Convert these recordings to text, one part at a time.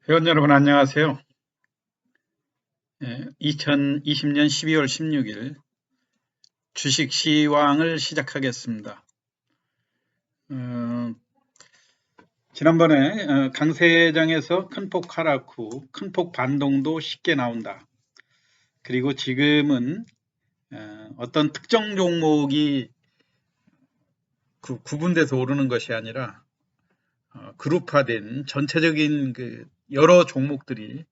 회원 여러분 안녕하세요. 2020년 12월 16일 주식 시황을 시작하겠습니다. 어, 지난번에 강세장에서 큰폭 하락 후 큰폭 반동도 쉽게 나온다. 그리고 지금은 어떤 특정 종목이 구분돼서 오르는 것이 아니라 그룹화된 전체적인 여러 종목들이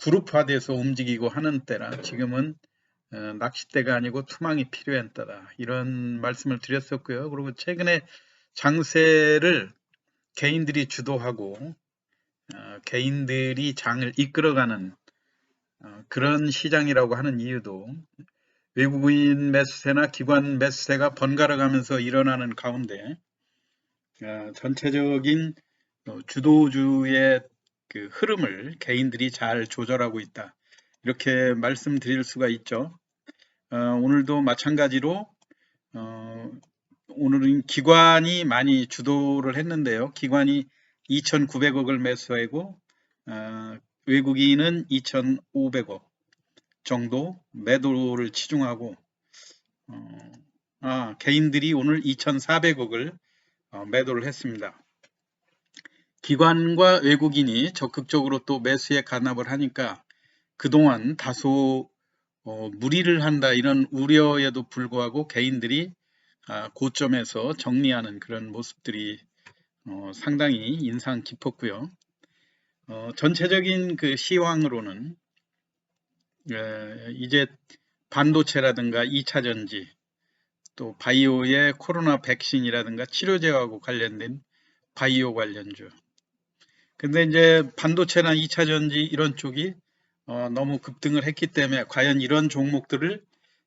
그룹화돼서 움직이고 하는 때라 지금은 낚싯대가 아니고 투망이 필요한 때다. 이런 말씀을 드렸었고요. 그리고 최근에 장세를 개인들이 주도하고 개인들이 장을 이끌어가는 그런 시장이라고 하는 이유도 외국인 매수세나 기관 매수세가 번갈아 가면서 일어나는 가운데 전체적인 주도주의 그 흐름을 개인들이 잘 조절하고 있다. 이렇게 말씀드릴 수가 있죠. 오늘도 마찬가지로 오늘은 기관이 많이 주도를 했는데요. 기관이 2,900억을 매수하고 외국인은 2,500억 정도 매도를 치중하고 개인들이 오늘 2,400억을 매도를 했습니다. 기관과 외국인이 적극적으로 또 매수에 간합을 하니까 그동안 다소 무리를 한다 이런 우려에도 불구하고 개인들이 고점에서 정리하는 그런 모습들이 상당히 인상 깊었고요. 전체적인 그 시황으로는 이제 반도체라든가 2차 전지 또 바이오의 코로나 백신이라든가 치료제하고 관련된 바이오 관련주. 근데 이제 반도체나 2차 전지 이런 쪽이 너무 급등을 했기 때문에 과연 이런 종목들을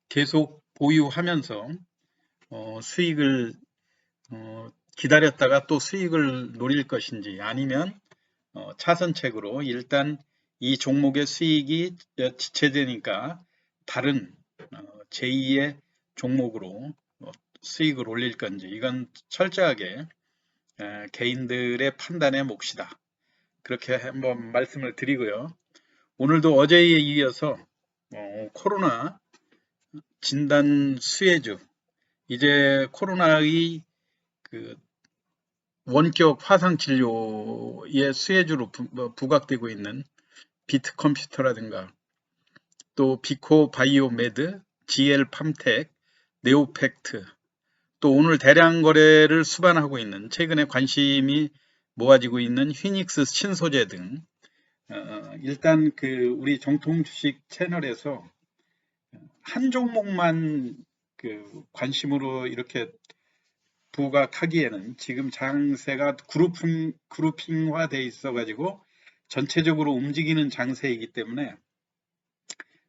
계속 보유하면서 수익을 기다렸다가 또 수익을 노릴 것인지 아니면 차선책으로 일단 이 종목의 수익이 지체되니까 다른 제2의 종목으로 수익을 올릴 건지 이건 철저하게 개인들의 판단의 몫이다. 그렇게 한번 말씀을 드리고요. 오늘도 어제에 이어서 코로나 진단 수혜주 이제 코로나의 그 원격 화상 진료의 수혜주로 부각되고 있는 비트 컴퓨터라든가 또 비코 바이오메드, GL 팜텍, 네오팩트 또 오늘 대량 거래를 수반하고 있는 최근에 관심이 모아지고 있는 휘닉스 신소재 등 일단 우리 정통 주식 채널에서 한 종목만 관심으로 이렇게 부각하기에는 지금 장세가 그룹핑화돼 있어가지고 전체적으로 움직이는 장세이기 때문에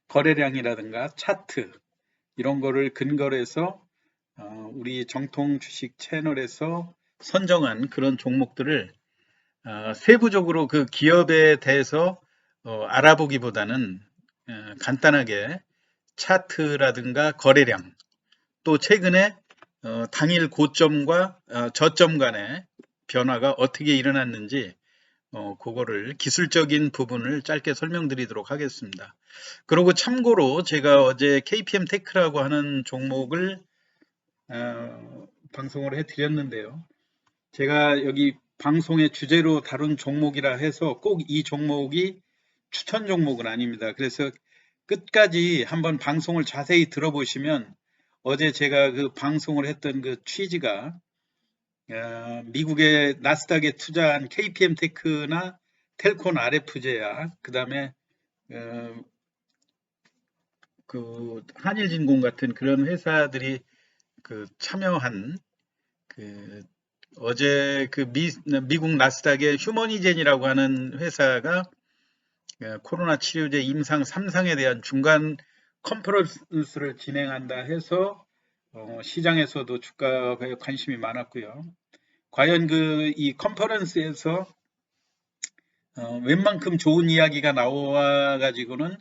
거래량이라든가 차트 이런 거를 근거로 해서 우리 정통 주식 채널에서 선정한 그런 종목들을 세부적으로 그 기업에 대해서 알아보기보다는 간단하게 차트라든가 거래량 또 최근에 당일 고점과 저점 간의 변화가 어떻게 일어났는지 그거를 기술적인 부분을 짧게 설명드리도록 하겠습니다. 그리고 참고로 제가 어제 KPM 테크라고 하는 종목을 방송을 해드렸는데요. 제가 여기 방송의 주제로 다룬 종목이라 해서 꼭 이 종목이 추천 종목은 아닙니다. 그래서 끝까지 한번 방송을 자세히 들어보시면 어제 제가 그 방송을 했던 그 취지가 미국의 나스닥에 투자한 KPM 테크나 텔콘 RF제약 그다음에 그 한일진공 같은 그런 회사들이 참여한 어제 미국 나스닥의 휴머니젠이라고 하는 회사가 코로나 치료제 임상 3상에 대한 중간 컨퍼런스를 진행한다 해서 시장에서도 주가에 관심이 많았고요. 과연 이 컨퍼런스에서 웬만큼 좋은 이야기가 나와 가지고는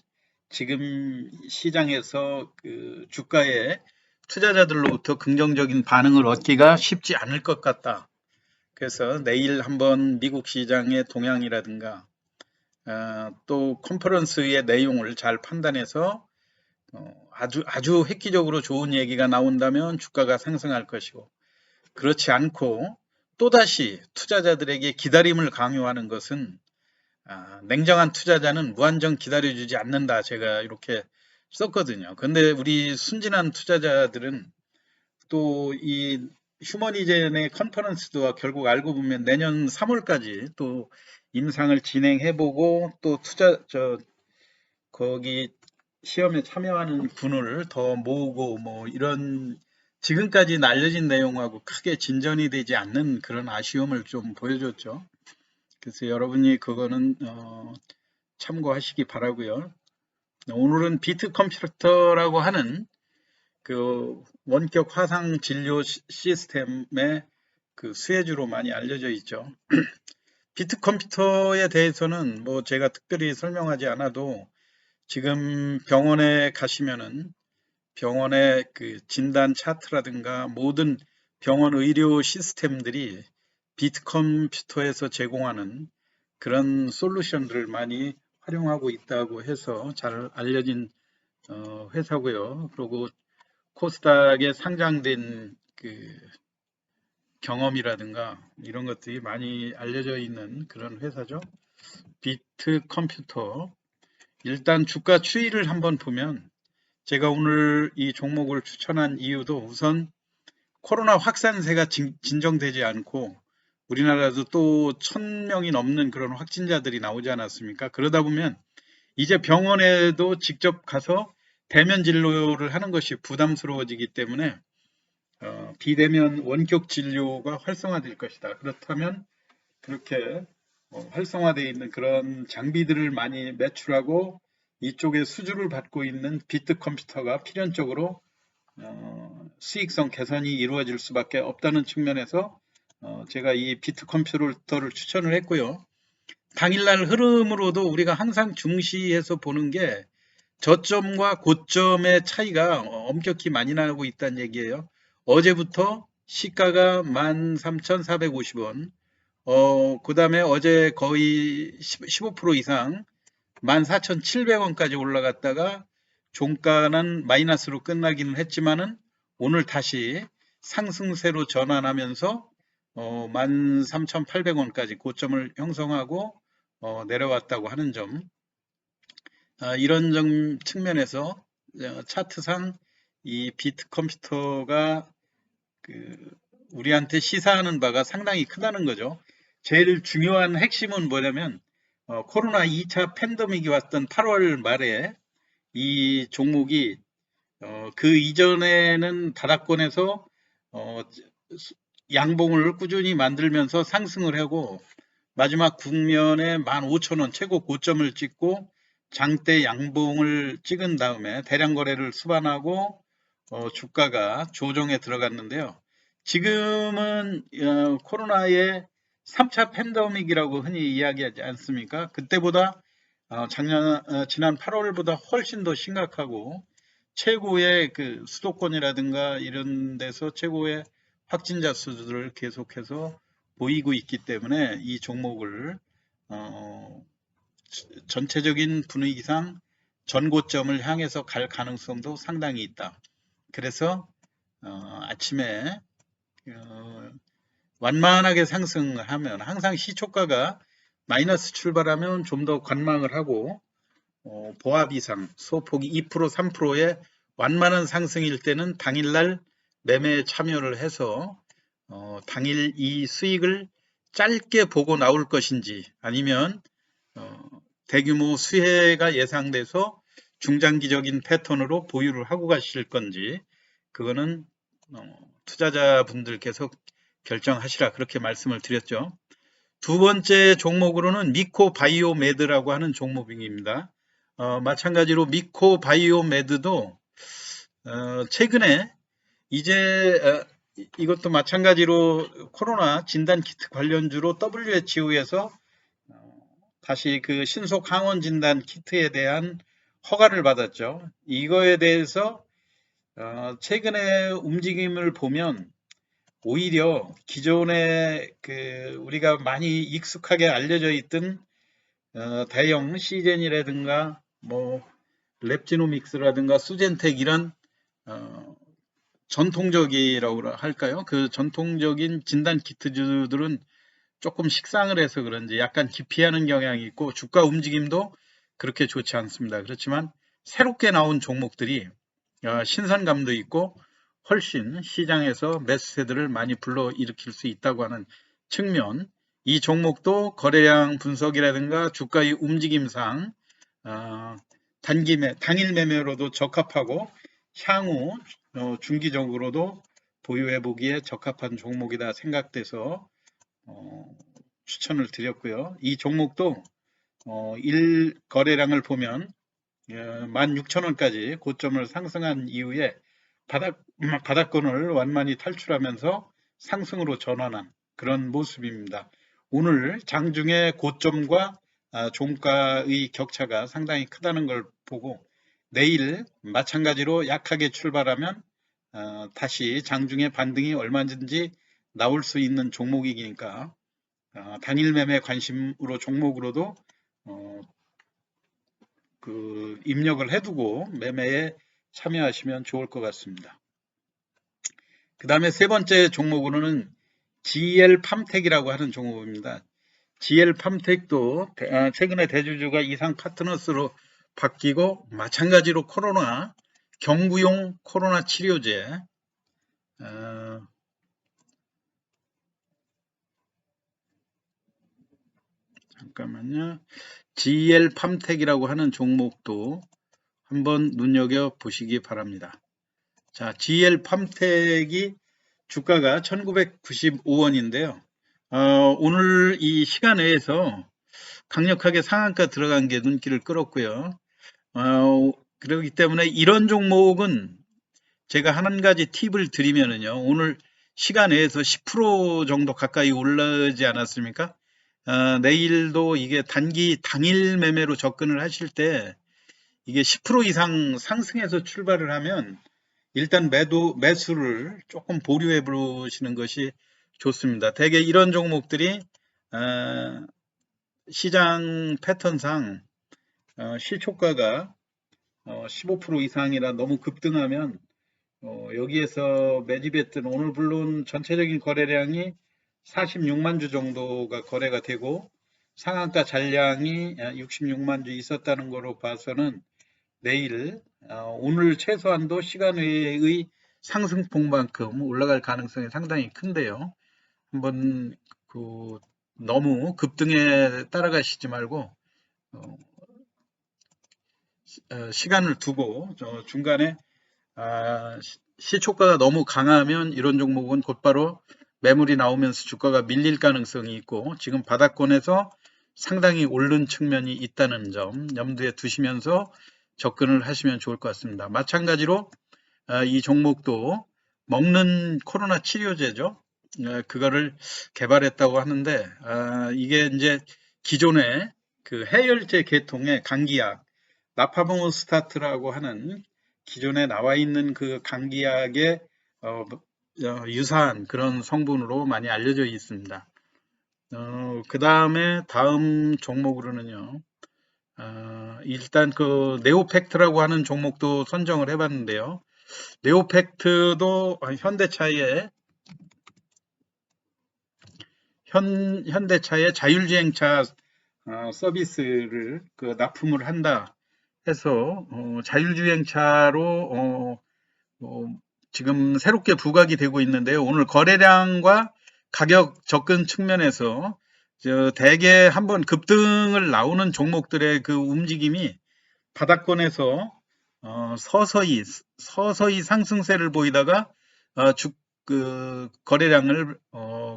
지금 시장에서 주가에 투자자들로부터 긍정적인 반응을 얻기가 쉽지 않을 것 같다. 그래서 내일 한번 미국 시장의 동향이라든가 또 컨퍼런스의 내용을 잘 판단해서 아주 획기적으로 좋은 얘기가 나온다면 주가가 상승할 것이고, 그렇지 않고 또다시 투자자들에게 기다림을 강요하는 것은 냉정한 투자자는 무한정 기다려주지 않는다. 제가 이렇게 썼거든요. 근데 우리 순진한 투자자들은 또 이 휴머니젠의 컨퍼런스도 결국 알고 보면 내년 3월까지 또 임상을 진행해보고 또 거기 시험에 참여하는 분을 더 모으고 뭐 이런 지금까지 알려진 내용하고 크게 진전이 되지 않는 그런 아쉬움을 좀 보여줬죠. 그래서 여러분이 그거는 참고하시기 바라고요. 오늘은 비트 컴퓨터라고 하는 그 원격 화상 진료 시스템의 그 수혜주로 많이 알려져 있죠. 비트 컴퓨터에 대해서는 뭐 제가 특별히 설명하지 않아도 지금 병원에 가시면은 병원의 그 진단 차트라든가 모든 병원 의료 시스템들이 비트 컴퓨터에서 제공하는 그런 솔루션들을 많이 활용하고 있다고 해서 잘 알려진 회사고요. 그리고 코스닥에 상장된 그 경험이라든가 이런 것들이 많이 알려져 있는 그런 회사죠. 비트 컴퓨터. 일단 주가 추이를 한번 보면 제가 오늘 이 종목을 추천한 이유도 우선 코로나 확산세가 진정되지 않고 우리나라도 또 1000명이 넘는 그런 확진자들이 나오지 않았습니까? 그러다 보면 이제 병원에도 직접 가서 대면 진료를 하는 것이 부담스러워지기 때문에 비대면 원격 진료가 활성화될 것이다. 그렇다면 그렇게 활성화되어 있는 그런 장비들을 많이 매출하고 이쪽에 수주를 받고 있는 비트 컴퓨터가 필연적으로 수익성 개선이 이루어질 수밖에 없다는 측면에서 제가 이 비트 컴퓨터를 추천을 했고요. 당일날 흐름으로도 우리가 항상 중시해서 보는 게 저점과 고점의 차이가 엄격히 많이 나고 있다는 얘기예요. 어제부터 시가가 13,450원, 그 다음에 어제 거의 15% 이상 14,700원까지 올라갔다가 종가는 마이너스로 끝나기는 했지만은 오늘 다시 상승세로 전환하면서 13,800원까지 고점을 형성하고 내려왔다고 하는 점, 이런 측면에서 차트상 이 비트 컴퓨터가 우리한테 시사하는 바가 상당히 크다는 거죠. 제일 중요한 핵심은 뭐냐면 코로나 2차 팬데믹이 왔던 8월 말에 이 종목이 그 이전에는 바닥권에서 양봉을 꾸준히 만들면서 상승을 하고 마지막 국면에 15,000원 최고 고점을 찍고 장대 양봉을 찍은 다음에 대량 거래를 수반하고 주가가 조정에 들어갔는데요. 지금은 코로나의 3차 팬데믹이라고 흔히 이야기하지 않습니까? 그때보다 지난 8월보다 훨씬 더 심각하고 최고의 그 수도권이라든가 이런 데서 최고의 확진자 수들을 계속해서 보이고 있기 때문에 이 종목을 전체적인 분위기상 전고점을 향해서 갈 가능성도 상당히 있다. 그래서 아침에 완만하게 상승을 하면 항상 시초가가 마이너스 출발하면 좀 더 관망을 하고 보합 이상 소폭이 2% 3%의 완만한 상승일 때는 당일날 매매에 참여를 해서 당일 이 수익을 짧게 보고 나올 것인지 아니면 대규모 수혜가 예상돼서 중장기적인 패턴으로 보유를 하고 가실 건지 그거는 투자자분들께서 결정하시라 그렇게 말씀을 드렸죠. 두 번째 종목으로는 미코바이오메드라고 하는 종목입니다. 마찬가지로 미코바이오메드도 최근에 이제 이것도 마찬가지로 코로나 진단키트 관련주로 WHO에서 다시 그 신속 항원 진단 키트에 대한 허가를 받았죠. 이거에 대해서 최근의 움직임을 보면 오히려 기존에 우리가 많이 익숙하게 알려져 있던 대형 시젠이라든가 뭐 랩지노믹스라든가 수젠텍 이런 어, 전통적이라고 할까요? 그 전통적인 진단 키트주들은 조금 식상을 해서 그런지 약간 기피하는 경향이 있고 주가 움직임도 그렇게 좋지 않습니다. 그렇지만 새롭게 나온 종목들이 신선감도 있고 훨씬 시장에서 매수세들을 많이 불러일으킬 수 있다고 하는 측면, 이 종목도 거래량 분석이라든가 주가의 움직임상 당일 매매로도 적합하고 향후 중기적으로도 보유해 보기에 적합한 종목이다 생각돼서 추천을 드렸고요. 이 종목도 일 거래량을 보면 16,000원까지 고점을 상승한 이후에 바닥권을 완만히 탈출하면서 상승으로 전환한 그런 모습입니다. 오늘 장중의 고점과 종가의 격차가 상당히 크다는 걸 보고 내일 마찬가지로 약하게 출발하면 다시 장중의 반등이 얼마든지 나올 수 있는 종목이니까 단일 매매 관심으로 종목으로도 입력을 해두고 매매에 참여하시면 좋을 것 같습니다. 그 다음에 세 번째 종목으로는 GL팜텍이라고 하는 종목입니다. GL팜텍도 최근에 대주주가 이상 파트너스로 바뀌고 마찬가지로 코로나 경구용 코로나 치료제 잠깐만요. GL팜텍이라고 하는 종목도 한번 눈여겨 보시기 바랍니다. 자, GL팜텍이 주가가 1995원인데요. 오늘 이 시간에서 강력하게 상한가 들어간 게 눈길을 끌었고요. 그렇기 때문에 이런 종목은 제가 한 가지 팁을 드리면은요. 오늘 시간에서 10% 정도 가까이 올라오지 않았습니까? 내일도 이게 당일 매매로 접근을 하실 때 이게 10% 이상 상승해서 출발을 하면 일단 매수를 조금 보류해 보시는 것이 좋습니다. 대개 이런 종목들이 시장 패턴상 시초가가 15% 이상이라 너무 급등하면 여기에서 매집했던 오늘 물론 전체적인 거래량이 46만 주 정도가 거래가 되고 상한가 잔량이 66만 주 있었다는 거로 봐서는 내일 오늘 최소한도 시간 외의 상승폭만큼 올라갈 가능성이 상당히 큰데요. 한번 너무 급등에 따라가시지 말고 시간을 두고 중간에 시초가가 너무 강하면 이런 종목은 곧바로 매물이 나오면서 주가가 밀릴 가능성이 있고 지금 바닥권에서 상당히 오른 측면이 있다는 점 염두에 두시면서 접근을 하시면 좋을 것 같습니다. 마찬가지로 이 종목도 먹는 코로나 치료제죠. 그거를 개발했다고 하는데 이게 이제 기존의 그 해열제 계통의 감기약 나파모스타트라고 하는 기존에 나와 있는 그 감기약의 유사한 그런 성분으로 많이 알려져 있습니다. 그 다음에 다음 종목으로는요. 일단 그 네오팩트라고 하는 종목도 선정을 해봤는데요. 네오팩트도 현대차의 자율주행차 서비스를 납품을 한다 해서 자율주행차로 지금 새롭게 부각이 되고 있는데요. 오늘 거래량과 가격 접근 측면에서 대개 한번 급등을 나오는 종목들의 그 움직임이 바닥권에서 서서히 상승세를 보이다가 거래량을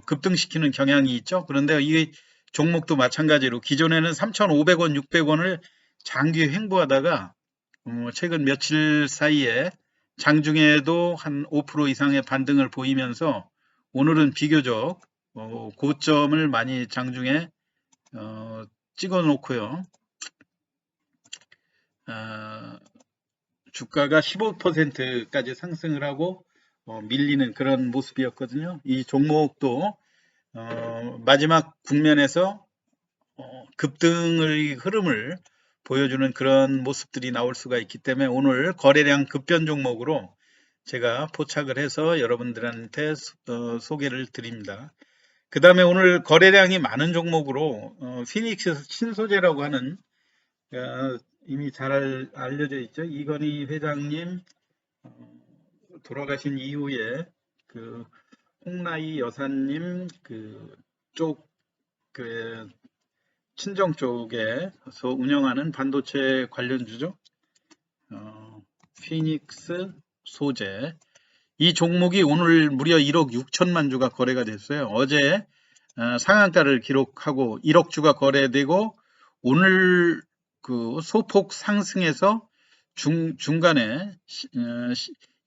급등시키는 경향이 있죠. 그런데 이 종목도 마찬가지로 기존에는 3,500원, 600원을 장기 횡보하다가 최근 며칠 사이에 장중에도 한 5% 이상의 반등을 보이면서 오늘은 비교적 고점을 많이 장중에 찍어 놓고요. 주가가 15%까지 상승을 하고 밀리는 그런 모습이었거든요. 이 종목도 마지막 국면에서 급등의 흐름을 보여주는 그런 모습들이 나올 수가 있기 때문에 오늘 거래량 급변 종목으로 제가 포착을 해서 여러분들한테 소개를 드립니다. 그 다음에 오늘 거래량이 많은 종목으로 피닉스 신소재라고 하는 이미 잘 알려져 있죠. 이건희 회장님 돌아가신 이후에 그 홍라희 여사님 그 친정 쪽에서 운영하는 반도체 관련주죠. 피닉스 소재. 이 종목이 오늘 무려 1억 6천만 주가 거래가 됐어요. 어제 상한가를 기록하고 1억 주가 거래되고 오늘 그 소폭 상승해서 중간에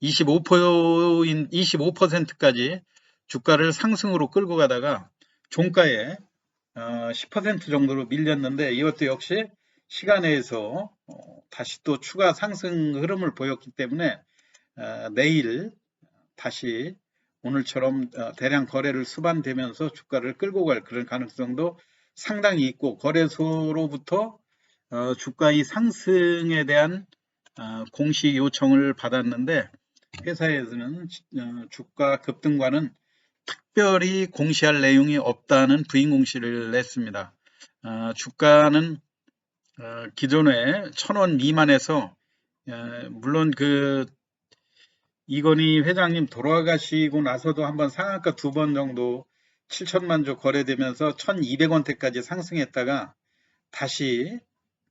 25%까지 주가를 상승으로 끌고 가다가 종가에 10% 정도로 밀렸는데 이것도 역시 시간에서 다시 또 추가 상승 흐름을 보였기 때문에 내일 다시 오늘처럼 대량 거래를 수반되면서 주가를 끌고 갈 그런 가능성도 상당히 있고 거래소로부터 주가의 상승에 대한 공시 요청을 받았는데 회사에서는 주가 급등과는 특별히 공시할 내용이 없다는 부인 공시를 냈습니다. 주가는 기존에 1,000원 미만에서 물론 그 이건희 회장님 돌아가시고 나서도 한번 상한가 2번 정도 7천만 주 거래되면서 1,200원대까지 상승했다가 다시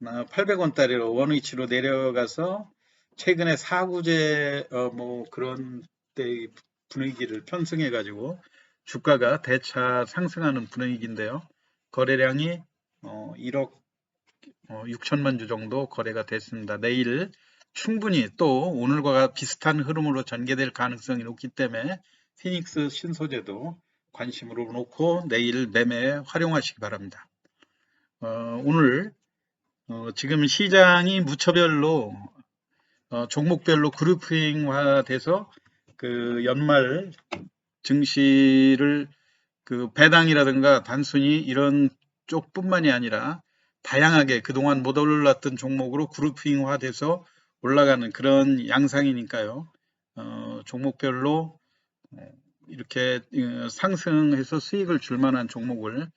800원대로 원위치로 내려가서 최근에 사구제 뭐 그런 때 분위기를 편승해 가지고 주가가 대차 상승하는 분위기인데요. 거래량이 1억 6천만 주 정도 거래가 됐습니다. 내일 충분히 또 오늘과 비슷한 흐름으로 전개될 가능성이 높기 때문에 피닉스 신소재도 관심으로 놓고 내일 매매에 활용하시기 바랍니다. 오늘 지금 시장이 무처별로 종목별로 그룹핑화돼서 그 연말 증시를 그 배당이라든가 단순히 이런 쪽뿐만이 아니라 다양하게 그동안 못 올랐던 종목으로 그룹핑화돼서 올라가는 그런 양상이니까요. 종목별로 이렇게 상승해서 수익을 줄 만한 종목을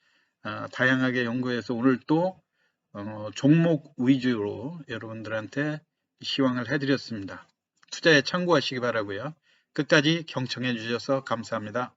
다양하게 연구해서 오늘 또 종목 위주로 여러분들한테 시황을 해드렸습니다. 투자에 참고하시기 바라고요. 끝까지 경청해 주셔서 감사합니다.